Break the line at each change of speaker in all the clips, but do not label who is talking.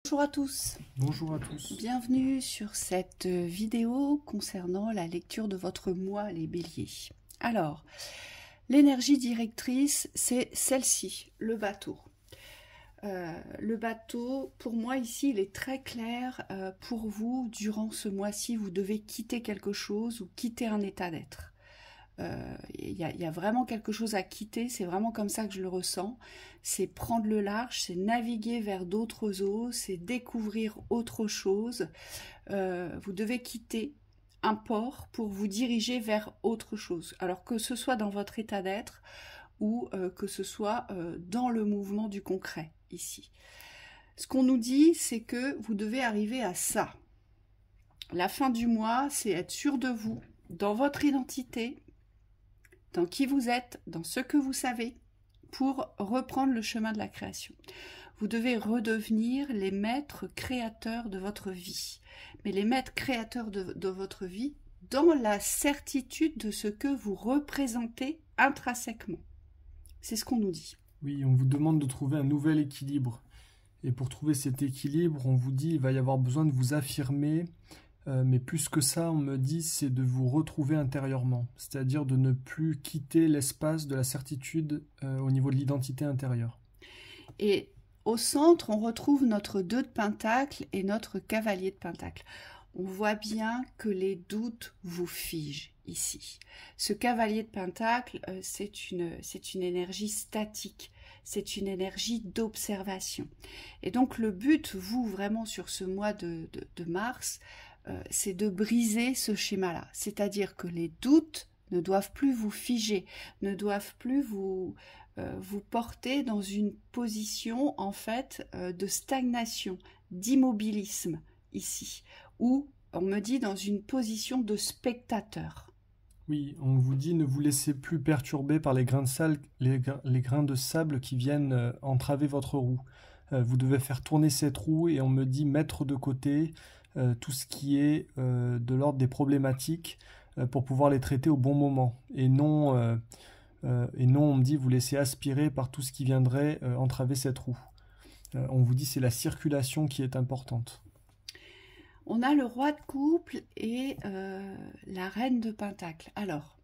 Bonjour à tous.
Bonjour à tous.
Bienvenue sur cette vidéo concernant la lecture de votre mois, les béliers. Alors, l'énergie directrice, c'est celle-ci, le bateau. Le bateau, pour moi ici, il est très clair pour vous. Durant ce mois-ci, vous devez quitter quelque chose ou quitter un état d'être. Il y a vraiment quelque chose à quitter, c'est vraiment comme ça que je le ressens. C'est prendre le large, c'est naviguer vers d'autres eaux, c'est découvrir autre chose. Vous devez quitter un port pour vous diriger vers autre chose. Alors que ce soit dans votre état d'être ou que ce soit dans le mouvement du concret ici. Ce qu'on nous dit, c'est que vous devez arriver à ça. La fin du mois, c'est être sûr de vous, dans votre identité, dans qui vous êtes, dans ce que vous savez, pour reprendre le chemin de la création. Vous devez redevenir les maîtres créateurs de votre vie. Mais les maîtres créateurs de votre vie dans la certitude de ce que vous représentez intrinsèquement. C'est ce qu'on nous dit.
Oui, on vous demande de trouver un nouvel équilibre. Et pour trouver cet équilibre, on vous dit qu'il va y avoir besoin de vous affirmer. Mais plus que ça, on me dit, c'est de vous retrouver intérieurement. C'est-à-dire de ne plus quitter l'espace de la certitude au niveau de l'identité intérieure.
Et au centre, on retrouve notre 2 de Pentacle et notre cavalier de Pentacle. On voit bien que les doutes vous figent ici. Ce cavalier de Pentacle, c'est une énergie statique. C'est une énergie d'observation. Et donc le but, vous, vraiment sur ce mois de mars, c'est de briser ce schéma-là. C'est-à-dire que les doutes ne doivent plus vous figer, ne doivent plus vous porter dans une position en fait de stagnation, d'immobilisme ici, ou on me dit dans une position de spectateur.
Oui, on vous dit ne vous laissez plus perturber par les grains de sable qui viennent entraver votre roue. Vous devez faire tourner cette roue et on me dit mettre de côté tout ce qui est de l'ordre des problématiques pour pouvoir les traiter au bon moment. Et non, on me dit vous laisser aspirer par tout ce qui viendrait entraver cette roue. On vous dit c'est la circulation qui est importante.
On a le roi de couple et la reine de pentacle. Alors,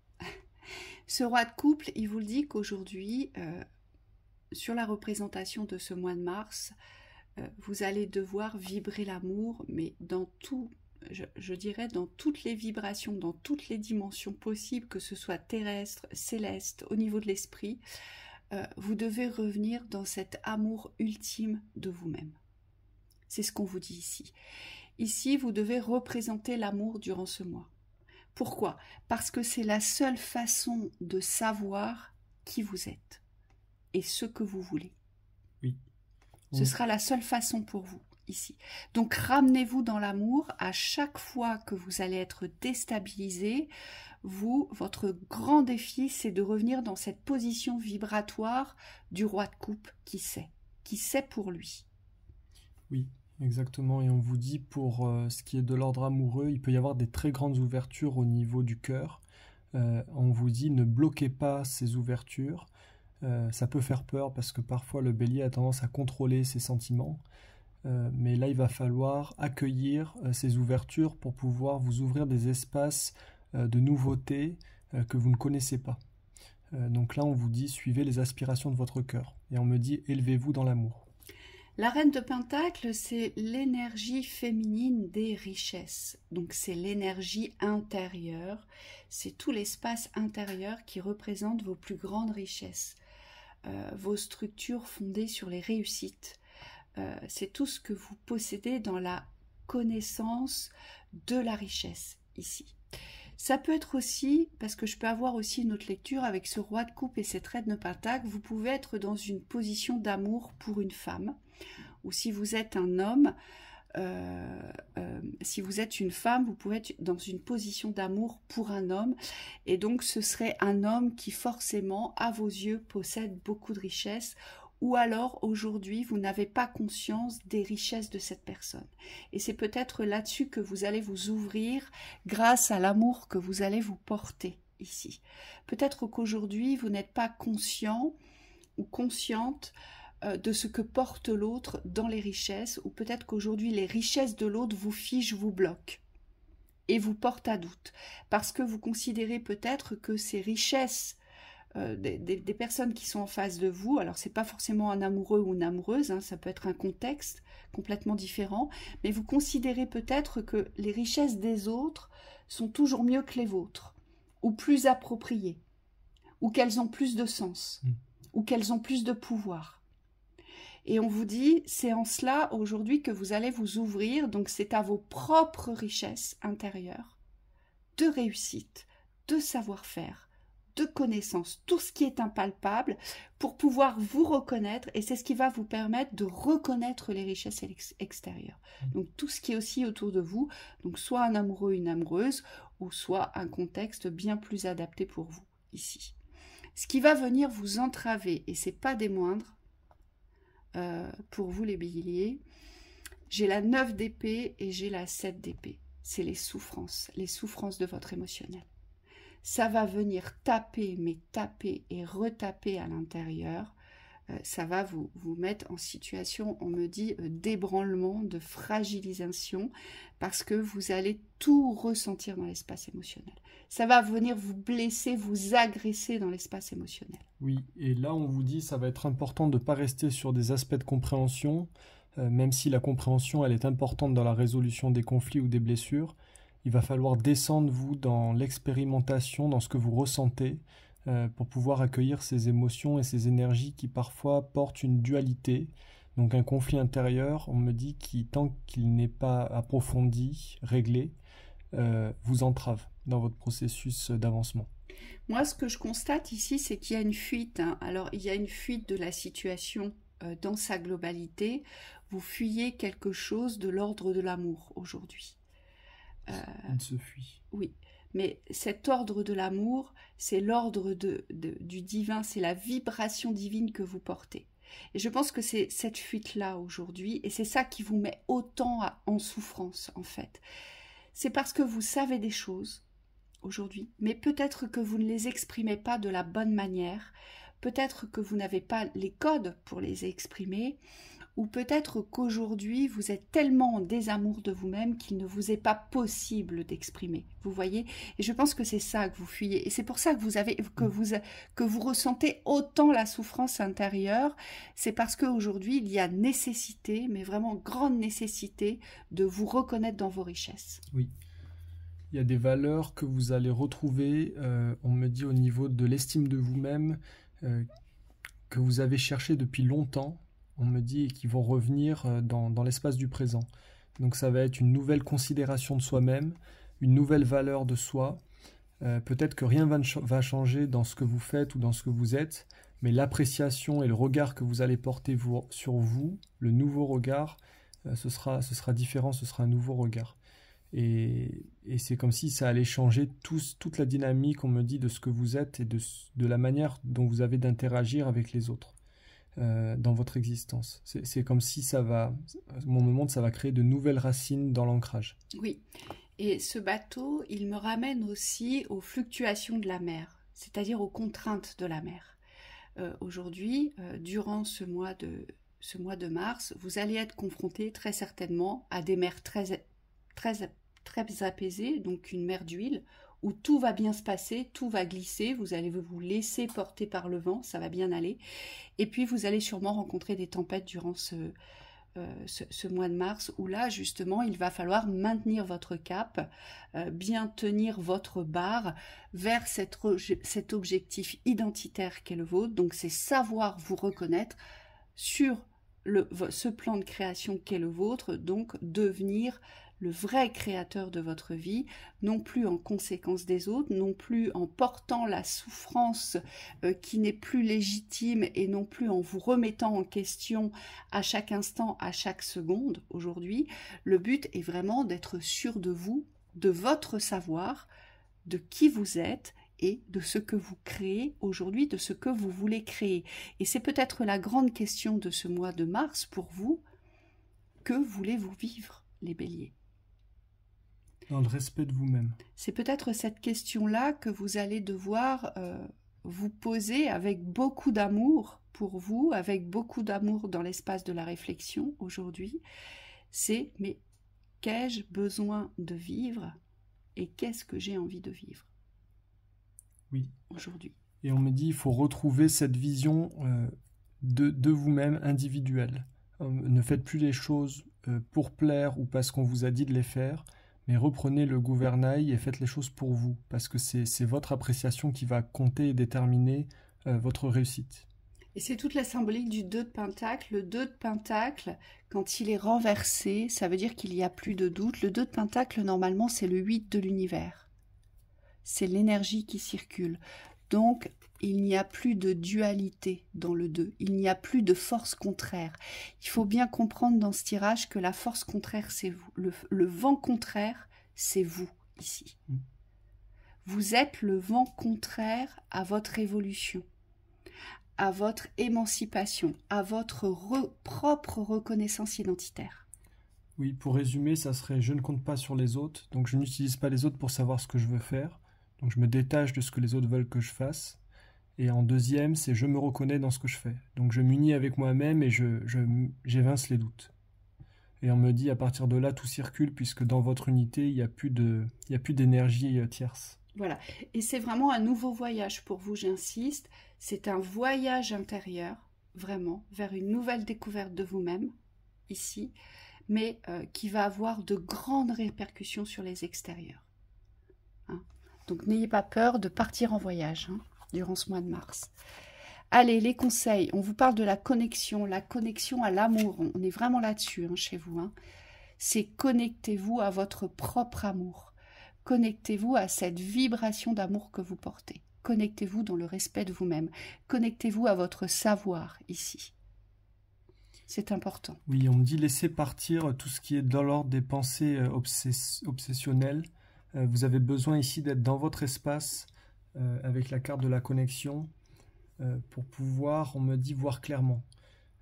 ce roi de couple, il vous le dit qu'aujourd'hui, sur la représentation de ce mois de mars, vous allez devoir vibrer l'amour, mais dans tout, je dirais dans toutes les vibrations, dans toutes les dimensions possibles, que ce soit terrestre, céleste, au niveau de l'esprit, vous devez revenir dans cet amour ultime de vous-même. C'est ce qu'on vous dit ici. Ici, vous devez représenter l'amour durant ce mois. Pourquoi? Parce que c'est la seule façon de savoir qui vous êtes et ce que vous voulez.
Oui.
Ce sera la seule façon pour vous ici. Donc ramenez-vous dans l'amour à chaque fois que vous allez être déstabilisé. Votre grand défi, c'est de revenir dans cette position vibratoire du roi de coupe qui sait pour lui.
Oui, exactement. Et on vous dit pour ce qui est de l'ordre amoureux, il peut y avoir des très grandes ouvertures au niveau du cœur. On vous dit ne bloquez pas ces ouvertures. Ça peut faire peur parce que parfois le bélier a tendance à contrôler ses sentiments. Mais là, il va falloir accueillir ces ouvertures pour pouvoir vous ouvrir des espaces de nouveautés que vous ne connaissez pas. Donc là, on vous dit suivez les aspirations de votre cœur. Et on me dit élevez-vous dans l'amour.
La reine de Pentacle, c'est l'énergie féminine des richesses. Donc c'est l'énergie intérieure, c'est tout l'espace intérieur qui représente vos plus grandes richesses. Vos structures fondées sur les réussites. C'est tout ce que vous possédez dans la connaissance de la richesse ici. Ça peut être aussi, parce que je peux avoir aussi une autre lecture avec ce roi de coupe et cette reine de pentacle, vous pouvez être dans une position d'amour pour une femme, ou si vous êtes un homme, si vous êtes une femme, vous pouvez être dans une position d'amour pour un homme, et donc ce serait un homme qui forcément, à vos yeux, possède beaucoup de richesses, ou alors aujourd'hui vous n'avez pas conscience des richesses de cette personne. Et c'est peut-être là-dessus que vous allez vous ouvrir grâce à l'amour que vous allez vous porter ici. Peut-être qu'aujourd'hui vous n'êtes pas conscient ou consciente de ce que porte l'autre dans les richesses, ou peut-être qu'aujourd'hui les richesses de l'autre vous figent, vous bloquent et vous portent à doute, parce que vous considérez peut-être que ces richesses des personnes qui sont en face de vous, alors c'est pas forcément un amoureux ou une amoureuse, hein, ça peut être un contexte complètement différent, mais vous considérez peut-être que les richesses des autres sont toujours mieux que les vôtres, ou plus appropriées, ou qu'elles ont plus de sens, ou qu'elles ont plus de pouvoir. Et on vous dit, c'est en cela aujourd'hui que vous allez vous ouvrir, donc c'est à vos propres richesses intérieures, de réussite, de savoir-faire, de connaissances, tout ce qui est impalpable, pour pouvoir vous reconnaître, et c'est ce qui va vous permettre de reconnaître les richesses extérieures. Donc tout ce qui est aussi autour de vous, donc soit un amoureux, une amoureuse, ou soit un contexte bien plus adapté pour vous, ici. Ce qui va venir vous entraver, et c'est pas des moindres, pour vous les béliers, j'ai la 9 d'épée et j'ai la 7 d'épée. C'est les souffrances de votre émotionnel. Ça va venir taper, mais taper et retaper à l'intérieur. Ça va vous mettre en situation, on me dit, d'ébranlement, de fragilisation, parce que vous allez tout ressentir dans l'espace émotionnel. Ça va venir vous blesser, vous agresser dans l'espace émotionnel.
Oui, et là on vous dit ça va être important de ne pas rester sur des aspects de compréhension, même si la compréhension elle est importante dans la résolution des conflits ou des blessures. Il va falloir descendre, vous, dans l'expérimentation, dans ce que vous ressentez, pour pouvoir accueillir ces émotions et ces énergies qui parfois portent une dualité. Donc un conflit intérieur, on me dit, qui tant qu'il n'est pas approfondi, réglé, vous entrave dans votre processus d'avancement.
Moi, ce que je constate ici, c'est qu'il y a une fuite. Hein. Alors, il y a une fuite de la situation dans sa globalité. Vous fuyez quelque chose de l'ordre de l'amour aujourd'hui.
Il se fuit.
Oui, mais cet ordre de l'amour, c'est l'ordre du divin, c'est la vibration divine que vous portez. Et je pense que c'est cette fuite-là aujourd'hui, et c'est ça qui vous met autant en souffrance, en fait. C'est parce que vous savez des choses aujourd'hui, mais peut-être que vous ne les exprimez pas de la bonne manière, peut-être que vous n'avez pas les codes pour les exprimer, ou peut-être qu'aujourd'hui, vous êtes tellement en désamour de vous-même qu'il ne vous est pas possible d'exprimer. Vous voyez? Et je pense que c'est ça que vous fuyez. Et c'est pour ça que vous ressentez autant la souffrance intérieure. C'est parce qu'aujourd'hui, il y a nécessité, mais vraiment grande nécessité, de vous reconnaître dans vos richesses.
Oui. Il y a des valeurs que vous allez retrouver, on me dit au niveau de l'estime de vous-même, que vous avez cherché depuis longtemps, on me dit, et qui vont revenir dans l'espace du présent. Donc ça va être une nouvelle considération de soi-même, une nouvelle valeur de soi. Peut-être que rien va changer dans ce que vous faites ou dans ce que vous êtes, mais l'appréciation et le regard que vous allez porter sur vous, le nouveau regard, ce sera différent, ce sera un nouveau regard. Et c'est comme si ça allait changer toute la dynamique, on me dit, de ce que vous êtes et de la manière dont vous avez d'interagir avec les autres dans votre existence. C'est comme si ça va créer de nouvelles racines dans l'ancrage.
Oui, et ce bateau, il me ramène aussi aux fluctuations de la mer, c'est-à-dire aux contraintes de la mer. Aujourd'hui, durant ce mois de mars, vous allez être confronté très certainement à des mers très apaisées, donc une mer d'huile, où tout va bien se passer, tout va glisser, vous allez vous laisser porter par le vent, ça va bien aller. Et puis vous allez sûrement rencontrer des tempêtes durant ce mois de mars, où là justement il va falloir maintenir votre cap, bien tenir votre barre vers cet objectif identitaire qu'est le vôtre. Donc c'est savoir vous reconnaître sur ce plan de création qu'est le vôtre, donc devenir le vrai créateur de votre vie, non plus en conséquence des autres, non plus en portant la souffrance qui n'est plus légitime et non plus en vous remettant en question à chaque instant, à chaque seconde aujourd'hui. Le but est vraiment d'être sûr de vous, de votre savoir, de qui vous êtes et de ce que vous créez aujourd'hui, de ce que vous voulez créer. Et c'est peut-être la grande question de ce mois de mars pour vous. Que voulez-vous vivre, les béliers ?
Dans le respect de vous-même.
C'est peut-être cette question-là que vous allez devoir vous poser avec beaucoup d'amour pour vous, avec beaucoup d'amour dans l'espace de la réflexion aujourd'hui, c'est mais qu'ai-je besoin de vivre et qu'est-ce que j'ai envie de vivre aujourd'hui.
Et on me dit, il faut retrouver cette vision de vous-même individuelle. Ne faites plus les choses pour plaire ou parce qu'on vous a dit de les faire, mais reprenez le gouvernail et faites les choses pour vous, parce que c'est votre appréciation qui va compter et déterminer votre réussite.
Et c'est toute la symbolique du 2 de Pentacle. Le 2 de Pentacle, quand il est renversé, ça veut dire qu'il n'y a plus de doute. Le 2 de Pentacle, normalement, c'est le 8 de l'univers. C'est l'énergie qui circule. Donc, il n'y a plus de dualité dans le 2. Il n'y a plus de force contraire. Il faut bien comprendre dans ce tirage que la force contraire, c'est vous. Le vent contraire, c'est vous, ici. Vous êtes le vent contraire à votre évolution, à votre émancipation, à votre propre reconnaissance identitaire.
Oui, pour résumer, ça serait « je ne compte pas sur les autres », donc je n'utilise pas les autres pour savoir ce que je veux faire. Donc je me détache de ce que les autres veulent que je fasse. Et en deuxième, c'est je me reconnais dans ce que je fais. Donc je m'unis avec moi-même et j'évince les doutes. Et on me dit à partir de là, tout circule puisque dans votre unité, il n'y a plus d'énergie tierce.
Voilà. Et c'est vraiment un nouveau voyage pour vous, j'insiste. C'est un voyage intérieur, vraiment, vers une nouvelle découverte de vous-même, ici, mais qui va avoir de grandes répercussions sur les extérieurs. Donc n'ayez pas peur de partir en voyage durant ce mois de mars. Allez, les conseils. On vous parle de la connexion à l'amour. On est vraiment là-dessus chez vous. C'est connectez-vous à votre propre amour. Connectez-vous à cette vibration d'amour que vous portez. Connectez-vous dans le respect de vous-même. Connectez-vous à votre savoir ici. C'est important.
Oui, on me dit laissez partir tout ce qui est dans l'ordre des pensées obsessionnelles. Vous avez besoin ici d'être dans votre espace avec la carte de la connexion pour pouvoir, on me dit, voir clairement.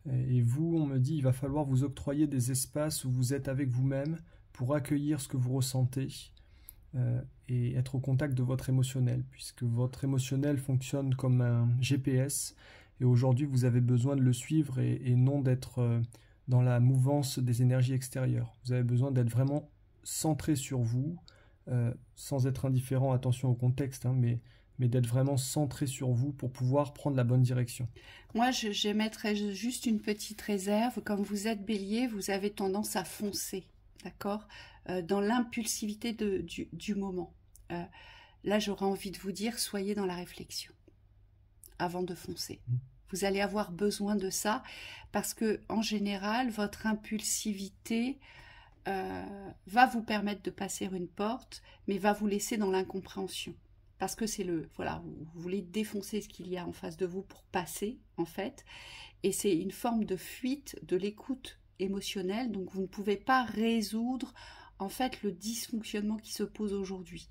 Et vous, on me dit, il va falloir vous octroyer des espaces où vous êtes avec vous-même pour accueillir ce que vous ressentez et être au contact de votre émotionnel, puisque votre émotionnel fonctionne comme un GPS et aujourd'hui vous avez besoin de le suivre et non d'être dans la mouvance des énergies extérieures. Vous avez besoin d'être vraiment centré sur vous, sans être indifférent, attention au contexte, mais d'être vraiment centré sur vous pour pouvoir prendre la bonne direction.
Moi, j'émettrais juste une petite réserve. Comme vous êtes bélier, vous avez tendance à foncer, d'accord, dans l'impulsivité du moment. Là, j'aurais envie de vous dire, soyez dans la réflexion avant de foncer. Vous allez avoir besoin de ça parce que, en général, votre impulsivité va vous permettre de passer une porte, mais va vous laisser dans l'incompréhension. Parce que c'est voilà, vous voulez défoncer ce qu'il y a en face de vous pour passer, en fait. Et c'est une forme de fuite de l'écoute émotionnelle, donc vous ne pouvez pas résoudre, en fait, le dysfonctionnement qui se pose aujourd'hui.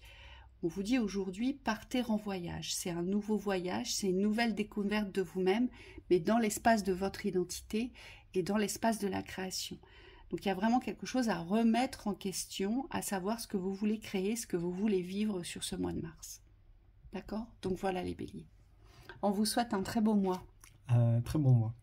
On vous dit aujourd'hui, partez en voyage. C'est un nouveau voyage, c'est une nouvelle découverte de vous-même, mais dans l'espace de votre identité et dans l'espace de la création. Donc il y a vraiment quelque chose à remettre en question, à savoir ce que vous voulez créer, ce que vous voulez vivre sur ce mois de mars. D'accord? Donc voilà les béliers. On vous souhaite un très beau mois.
Très bon mois.